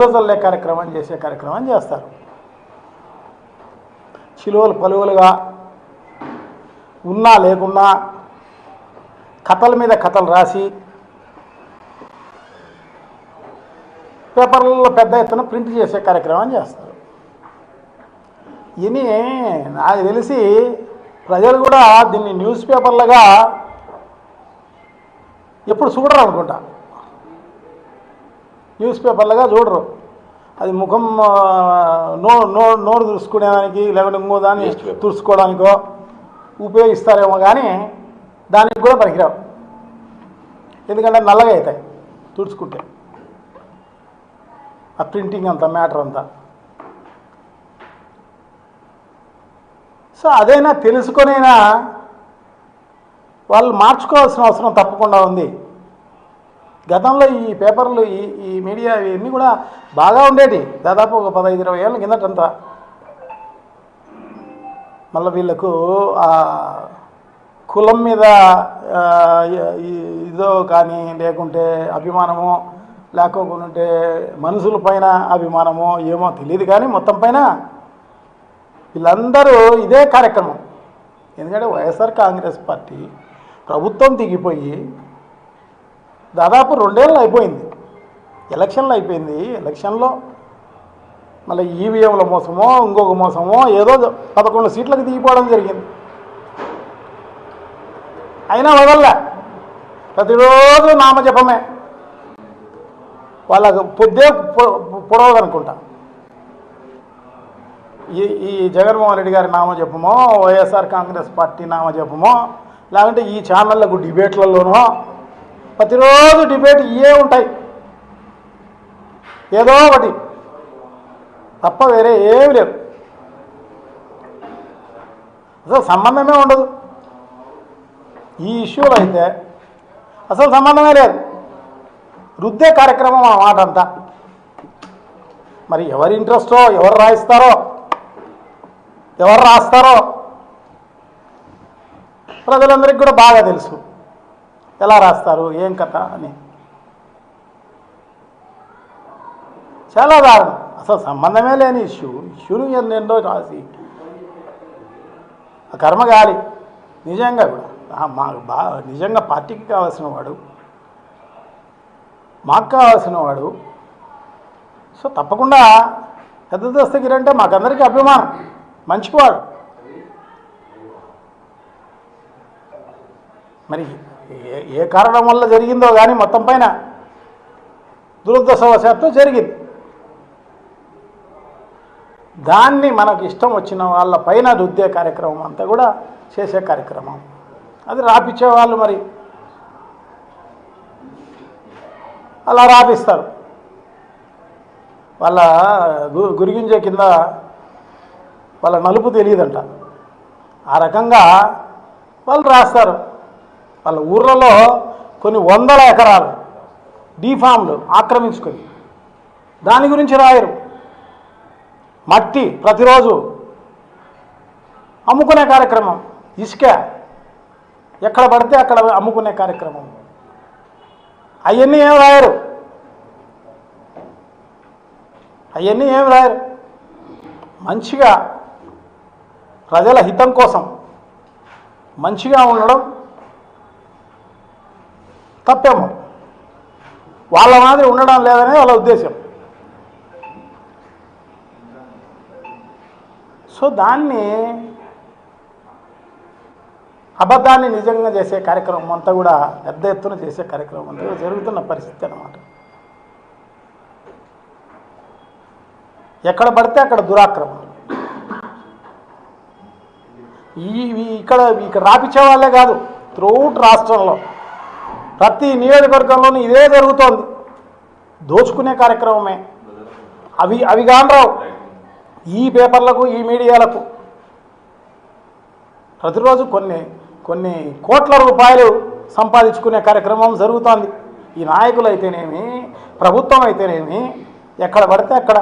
రోజుల్లే కార్యక్రమం చేసే కార్యక్రమం చేస్తారు. చిలువలు పలువులుగా ఉన్నా లేకున్నా కథల మీద కథలు రాసి పేపర్లలో పెద్ద ఎత్తున ప్రింట్ చేసే కార్యక్రమం చేస్తారు. ఇని నాకు తెలిసి ప్రజలు కూడా దీన్ని న్యూస్ పేపర్లుగా ఎప్పుడు చూడరు అనుకుంటా. న్యూస్ పేపర్లుగా చూడరు. అది ముఖం నోరు తుడుచుకునేదానికి లేకుంటే ఇంకో దాన్ని తుడుచుకోవడానికో ఉపయోగిస్తారేమో కానీ దానికి కూడా పనికిరావు. ఎందుకంటే నల్లగా అవుతాయి తుడుచుకుంటే, ఆ ప్రింటింగ్ అంతా మ్యాటర్ అంతా. సో అదైనా తెలుసుకొనైనా వాళ్ళు మార్చుకోవాల్సిన అవసరం తప్పకుండా ఉంది. గతంలో ఈ పేపర్లు ఈ మీడియా ఇవన్నీ కూడా బాగా ఉండేవి. దాదాపు ఒక 15-20 ఏళ్ళ కిందటంతా. మళ్ళీ వీళ్ళకు కులం మీద ఇదో కానీ లేకుంటే అభిమానమో లేకపోతే మనుషుల పైన అభిమానమో ఏమో తెలియదు కానీ మొత్తం పైన వీళ్ళందరూ ఇదే కార్యక్రమం. ఎందుకంటే వైఎస్ఆర్ కాంగ్రెస్ పార్టీ ప్రభుత్వం దిగిపోయి దాదాపు 2 ఏళ్ళు అయిపోయింది. ఎలక్షన్లు అయిపోయింది. ఎలక్షన్లో మళ్ళీ ఈవీఎంల మోసమో ఇంకొక మోసమో ఏదో 11 సీట్లకు దిగిపోవడం జరిగింది. అయినా వదల్లా, ప్రతిరోజు నామజపమే. వాళ్ళకు పొద్దే పొడవదనుకుంటా. ఈ జగన్మోహన్ రెడ్డి గారి నామజపమో వైఎస్ఆర్ కాంగ్రెస్ పార్టీ నామజపమో లేకుంటే ఈ ఛానళ్లకు డిబేట్లలోనో ప్రతిరోజు డిబేట్ ఇవే ఉంటాయి. ఏదో ఒకటి తప్ప వేరే ఏమి లేవు. అసలు సంబంధమే ఉండదు. ఈ ఇష్యూలో అయితే అసలు సంబంధమే లేదు. రుద్దే కార్యక్రమం అన్నమాట అంతా. మరి ఎవరి ఇంట్రెస్టో, ఎవరు రాయిస్తారో, ఎవరు రాస్తారో ప్రజలందరికీ కూడా బాగా తెలుసు. ఎలా రాస్తారు, ఏం కథ అని. చాలా దారుణం. అసలు సంబంధమే లేని ఇష్యూను ఎన్నెన్నో రాసి కర్మగాలి. నిజంగా కూడా నిజంగా పార్టీకి కావాల్సిన వాడు, మాకు కావాల్సిన వాడు. సో తప్పకుండా పెద్ద దస్తగిరి అంటే మాకందరికీ అభిమానం, మంచివాడు. మరి ఏ కారణం వల్ల జరిగిందో కానీ మొత్తం పైన దురదృష్టవశాత్తు జరిగింది. దాన్ని మనకు ఇష్టం వచ్చిన వాళ్ళ పైన రుద్దే కార్యక్రమం అంతా కూడా చేసే కార్యక్రమం. అది రాపిచ్చే వాళ్ళు మరి అలా రాపిస్తారు. వాళ్ళ గురిగింజే కింద వాళ్ళ నలుపు తెలియదంట. ఆ రకంగా వాళ్ళు రాస్తారు. వాళ్ళ ఊర్లలో కొన్ని 100 ఎకరాలు డీఫామ్లు ఆక్రమించుకొని దాని గురించి రాయరు. మట్టి ప్రతిరోజు అమ్ముకునే కార్యక్రమం, ఇసుక ఎక్కడ పడితే అక్కడ అమ్ముకునే కార్యక్రమం. అవన్నీ ఏం రాయరు. మంచిగా ప్రజల హితం కోసం మంచిగా ఉండడం తప్పేమో. వాళ్ళ మాదిరి ఉండడం లేదనే వాళ్ళ ఉద్దేశం. సో దాన్ని అబద్ధాన్ని నిజంగా చేసే కార్యక్రమం అంతా కూడా పెద్ద ఎత్తున చేసే కార్యక్రమం అంతా కూడా జరుగుతున్న పరిస్థితి అన్నమాట. ఎక్కడ పడితే అక్కడ దురాక్రమం. ఇక్కడ రాపిచ్చే వాళ్ళే కాదు, త్రూఅవుట్ రాష్ట్రంలో ప్రతి నియోజకవర్గంలోనూ ఇదే జరుగుతోంది. దోచుకునే కార్యక్రమమే. అవి కానరావు ఈ పేపర్లకు, ఈ మీడియాలకు. ప్రతిరోజు కొన్ని కోట్ల రూపాయలు సంపాదించుకునే కార్యక్రమం జరుగుతోంది. ఈ నాయకులు అయితేనేమి, ప్రభుత్వం అయితేనేమి, ఎక్కడ పడితే అక్కడ,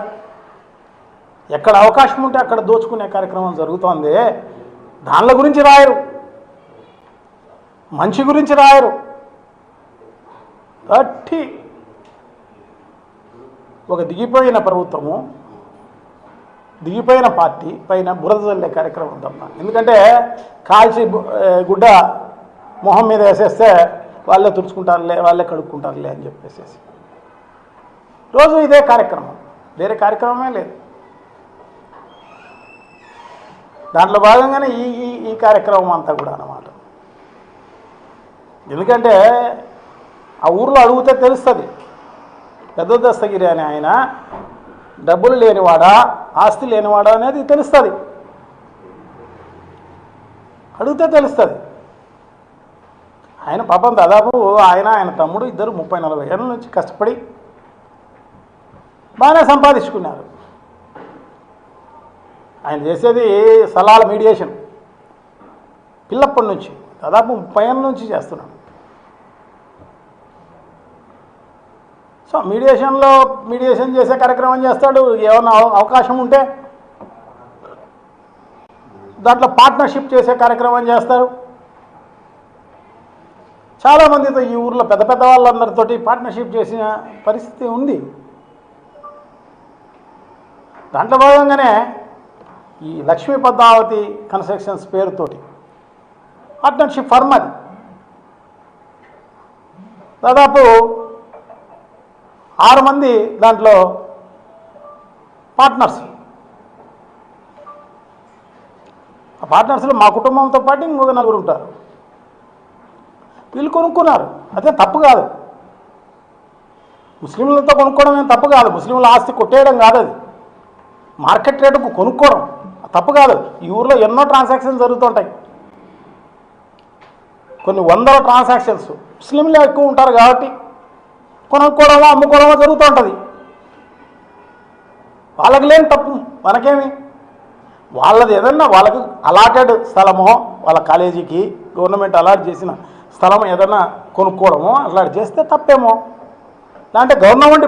ఎక్కడ అవకాశం ఉంటే అక్కడ దోచుకునే కార్యక్రమం జరుగుతోంది. దానిల గురించి రాయరు, మంచి గురించి రాయరు. ఒక దిగిపోయిన ప్రభుత్వము, దిగిపోయిన పార్టీ పైన బురద చల్లే కార్యక్రమం ఉందమ్మా. ఎందుకంటే కాల్చి గుడ్డ మొహం మీద వేసేస్తే వాళ్ళే తుడుచుకుంటారులే, వాళ్ళే కడుక్కుంటారులే అని చెప్పేసి రోజు ఇదే కార్యక్రమం, వేరే కార్యక్రమమే లేదు. దాంట్లో భాగంగానే ఈ కార్యక్రమం అంతా కూడా అన్నమాట. ఎందుకంటే ఆ ఊర్లో అడిగితే తెలుస్తుంది, పెద్ద దస్తగిరి అని ఆయన డబ్బులు లేనివాడా ఆస్తి లేనివాడా అనేది తెలుస్తుంది, అడిగితే తెలుస్తుంది. ఆయన పాపం దాదాపు ఆయన తమ్ముడు ఇద్దరు 30-40 ఏళ్ళ నుంచి కష్టపడి బాగానే సంపాదించుకున్నారు. ఆయన చేసేది సలాల మీడియేషన్ పిల్లప్పటి నుంచి దాదాపు 30 ఏళ్ళ నుంచి చేస్తున్నాడు. సో మీడియేషన్ చేసే కార్యక్రమం చేస్తాడు. ఏమైనా అవకాశం ఉంటే దాంట్లో పార్ట్నర్షిప్ చేసే కార్యక్రమం చేస్తారు. చాలామందితో ఈ ఊర్లో పెద్ద పెద్ద వాళ్ళందరితోటి పార్ట్నర్షిప్ చేసిన పరిస్థితి ఉంది. దాంట్లో భాగంగానే ఈ లక్ష్మీ పద్మావతి కన్స్ట్రక్షన్స్ పేరుతోటి పార్ట్నర్షిప్ ఫర్మ్ అది. దాదాపు 6 మంది దాంట్లో పార్ట్నర్స్. ఆ పార్ట్నర్స్లో మా కుటుంబంతో పాటు ఇంకొక 4 ఉంటారు. వీళ్ళు కొనుక్కున్నారు, అదే తప్పు కాదు. ముస్లింలతో కొనుక్కోవడం ఏం తప్పు కాదు, ముస్లింల ఆస్తి కొట్టేయడం కాదు, అది మార్కెట్ రేటుకు కొనుక్కోవడం తప్పు కాదు. ఈ ఊర్లో ఎన్నో ట్రాన్సాక్షన్స్ జరుగుతుంటాయి, కొన్ని వందల ట్రాన్సాక్షన్స్. ముస్లింలు ఎక్కువ ఉంటారు కాబట్టి కొనుక్కోవడమో అమ్ముకోవడమో జరుగుతూ ఉంటుంది. వాళ్ళకి లేని తప్పు మనకేమి. వాళ్ళది ఏదన్నా వాళ్ళకి అలాటెడ్ స్థలమో, వాళ్ళ కాలేజీకి గవర్నమెంట్ అలాట్ చేసిన స్థలం ఏదైనా కొనుక్కోవడమో అలా చేస్తే తప్పేమో. అంటే గవర్నమెంట్